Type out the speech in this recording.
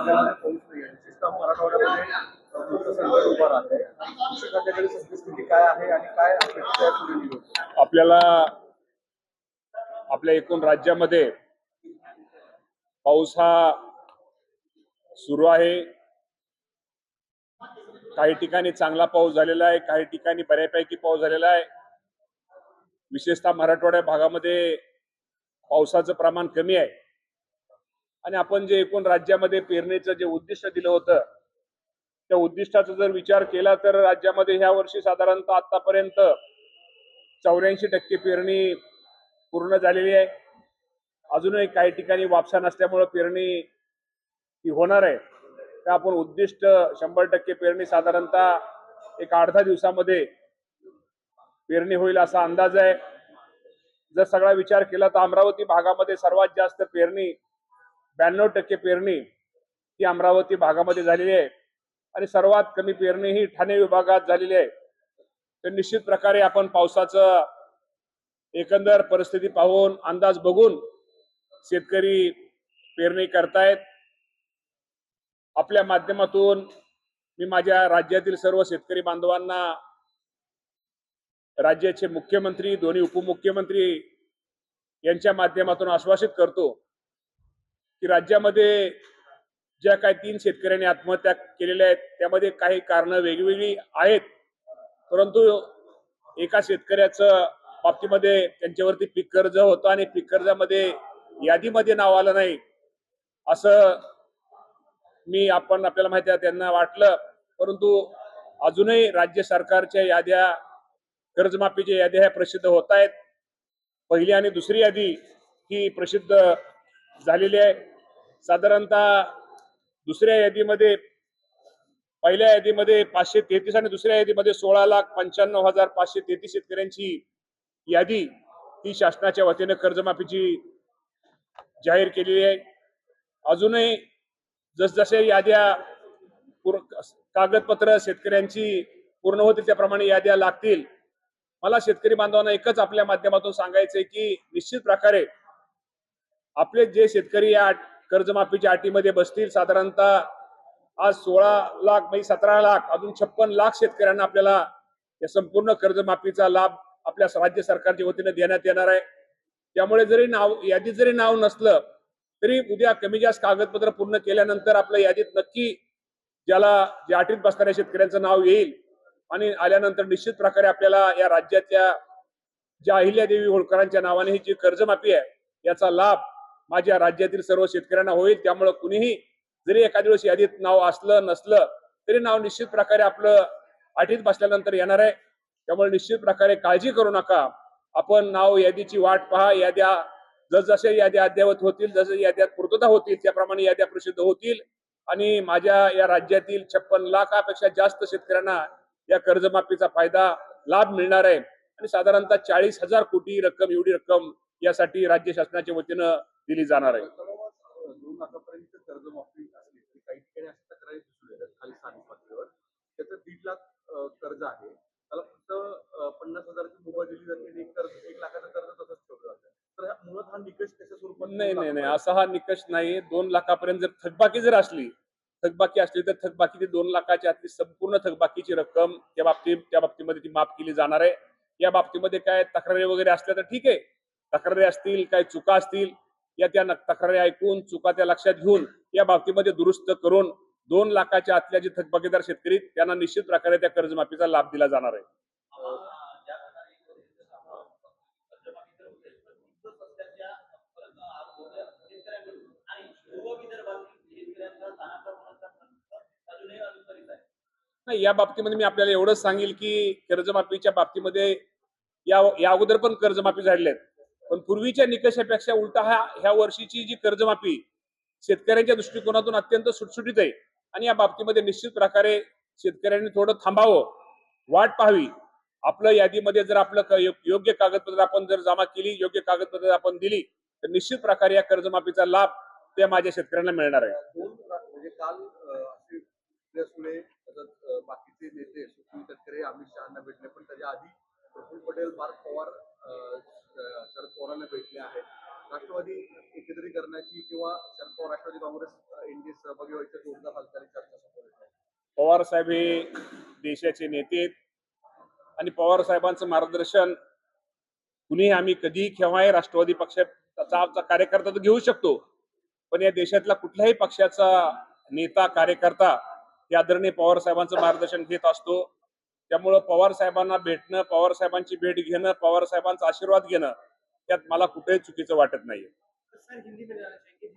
भागामध्ये पाऊस नाही आहे. विशेषतः मराठवाड्यामध्ये मोठं संकट उभं राहतंय. कृषी खात्याकडे सद्यस्थिती काय आहे आणि काय अपेक्षा आहे पुढे निवडणूक? आपल्याला आपल्या एकूण राज्यामध्ये पाऊस हा सुरू आहे. काही ठिकाणी चांगला पाऊस झालेला आहे, काही ठिकाणी बऱ्यापैकी पाऊस झालेला आहे. विशेषतः मराठवाड्या भागामध्ये पावसाचं प्रमाण कमी आहे आणि आपण जे एकूण राज्यामध्ये पेरणीचं जे उद्दिष्ट दिलं होतं त्या उद्दिष्टाचा जर विचार केला तर राज्यामध्ये ह्या वर्षी साधारणतः आतापर्यंत 84% पेरणी पूर्ण झालेली आहे. अजूनही काही ठिकाणी वापसा नसल्यामुळे पेरणी ही होणार आहे. तर आपण उद्दिष्ट 100% पेरणी साधारणतः एक 8-10 दिवसामध्ये पेरणी होईल असा अंदाज आहे. जर सगळा विचार केला तर अमरावती भागामध्ये सर्वात जास्त पेरणी 92% पेरणी ही अमरावती भागामध्ये झालेली आहे आणि सर्वात कमी पेरणी ही ठाणे विभागात झालेली आहे. तर निश्चित प्रकारे आपण पावसाचं एकंदर परिस्थिती पाहून अंदाज बघून शेतकरी पेरणी करतायत. आपल्या माध्यमातून मी माझ्या राज्यातील सर्व शेतकरी बांधवांना राज्याचे मुख्यमंत्री दोन्ही उपमुख्यमंत्री यांच्या माध्यमातून आश्वासित करतो की राज्यामध्ये ज्या काही 3 शेतकऱ्यांनी आत्महत्या केलेल्या आहेत त्यामध्ये काही कारणं वेगवेगळी आहेत, परंतु एका शेतकऱ्याचं बाबतीमध्ये त्यांच्यावरती पीक कर्ज होतं आणि पीक कर्जामध्ये यादीमध्ये नाव आलं नाही असं आपल्याला माहिती आहे त्यांना वाटलं. परंतु अजूनही राज्य सरकारच्या याद्या कर्जमाफीच्या याद्या ह्या प्रसिद्ध होत आहेत. पहिली आणि दुसरी यादी ही प्रसिद्ध झालेली आहे. साधारणतः दुसऱ्या यादीमध्ये पहिल्या यादीमध्ये 533 आणि दुसऱ्या यादीमध्ये 16,95,533 शेतकऱ्यांची यादी ही शासनाच्या वतीने कर्जमाफीची जाहीर केलेली आहे. अजूनही जसजसे याद्या कागदपत्र शेतकऱ्यांची पूर्ण होतील त्याप्रमाणे याद्या लागतील. मला शेतकरी बांधवांना एकच आपल्या माध्यमातून सांगायचंय की निश्चित प्रकारे आपले जे शेतकरी या कर्जमाफीच्या अटीमध्ये बसतील साधारणतः आज 16 लाख म्हणजे 17 लाख अजून 56 लाख शेतकऱ्यांना आपल्याला या संपूर्ण कर्जमाफीचा लाभ आपल्या राज्य सरकारच्या वतीने देण्यात येणार आहे. त्यामुळे जरी यादीत जरी नाव नसलं तरी उद्या कमी जास्त कागदपत्र पूर्ण केल्यानंतर आपल्या यादीत नक्की ज्या अटीत बसणाऱ्या शेतकऱ्यांचं नाव येईल आणि आल्यानंतर निश्चित प्रकारे आपल्याला या राज्याच्या ज्या अहिल्यादेवी होळकरांच्या नावाने ही जी कर्जमाफी आहे याचा लाभ माझ्या राज्यातील सर्व शेतकऱ्यांना होईल. त्यामुळे कुणीही जरी एखाद्या दिवस यादीत नाव असलं नसलं तरी नाव निश्चित प्रकारे आपलं अटीत बसल्यानंतर येणार आहे. त्यामुळे निश्चित प्रकारे काळजी करू नका. आपण नाव यादीची वाट पहा. याद्या जसजशा याद्या अद्ययावत होतील, जसं याद्यात पूर्तता होतील त्याप्रमाणे याद्या प्रसिद्ध होतील आणि माझ्या या राज्यातील 56 लाखापेक्षा जास्त शेतकऱ्यांना या कर्जमाफीचा फायदा लाभ मिळणार आहे आणि साधारणतः 40,000 कोटी रक्कम एवढी रक्कम यासाठी राज्य शासनाच्या वतीनं दिली जाणार आहे. 2 लाखापर्यंत कर्जमाफी असली तरी काही ठिकाणी अशा तक्रारी दिसून येतात खाली स्थानिक पातळीवर. त्याचं 1.5 लाख कर्ज आहे. त्याला फक्त 50,000ची मुभा दिली जाते आणि 1 लाखाचं कर्ज तसंच ठेवलं जातं. तर मुळात हा निकष कशा स्वरूपात? नाही असा हा निकष नाही. 2 लाखापर्यंत जर थकबाकी असली तर थकबाकी 2 लाखाच्या आतली संपूर्ण थकबाकीची रक्कम त्या बाबतीमध्ये ती माफ केली जाणार आहे. या बाबतीमध्ये काय तक्रारी वगैरे असल्या तर ठीक आहे. तक्रारी असतील काही चुका असतील त्या तक्रारी ऐकून चुका त्या लक्षात घेऊन या बाबतीमध्ये दुरुस्त करून 2 लाखाच्या आतल्या जे थकबाकीदार शेतकरी त्यांना निश्चित प्रकारे त्या कर्जमाफीचा लाभ दिला जाणार आहे. नाही या बाबतीमध्ये मी आपल्याला एवढंच सांगेल की कर्जमाफीच्या बाबतीमध्ये या अगोदर पण कर्जमाफी झालेल्या आहेत. पण पूर्वीच्या निकषापेक्षा उलटा ह्या वर्षीची जी कर्जमाफी शेतकऱ्यांच्या दृष्टिकोनातून अत्यंत सुटसुटीत आहे आणि या बाबतीमध्ये निश्चित प्रकारे शेतकऱ्यांनी थोडं थांबावं, वाट पाहावी. आपलं यादीमध्ये जर आपलं योग्य कागदपत्र आपण जर जमा केली, योग्य कागदपत्र आपण दिली तर निश्चित प्रकारे या कर्जमाफीचा लाभ त्या माझ्या शेतकऱ्यांना मिळणार आहे. म्हणजे काल असे सुळे तसंच बाकीचे नेते सुनील तटकरे अमित शहाना भेटले पण त्याच्या आधी प्रफुल्ल पटेल पार्थ पवार शरद पवारांना भेटले आहेत. राष्ट्रवादी एकत्रीकरणाची किंवा शरद पवार राष्ट्रवादी काँग्रेस एनडीए सहभागी व्हायच्या जोरदार हालचाली चर्चा समोर येत आहेत. पवार साहेब हे देशाचे नेते आहेत आणि पवार साहेबांचं मार्गदर्शन कुणीही आम्ही कधीही केव्हाही राष्ट्रवादी पक्षाचा कार्यकर्ता तर घेऊ शकतो, पण या देशातला कुठल्याही पक्षाचा नेता कार्यकर्ता हे आदरणीय पवार साहेबांचं मार्गदर्शन घेत असतो. त्यामुळं पवार साहेबांना भेटणं, पवार साहेबांची भेट घेणं, पवार साहेबांचा आशीर्वाद घेणं यात मला कुठेही चुकीचं वाटत नाही. सर हिंदी में जाना चाहेंगे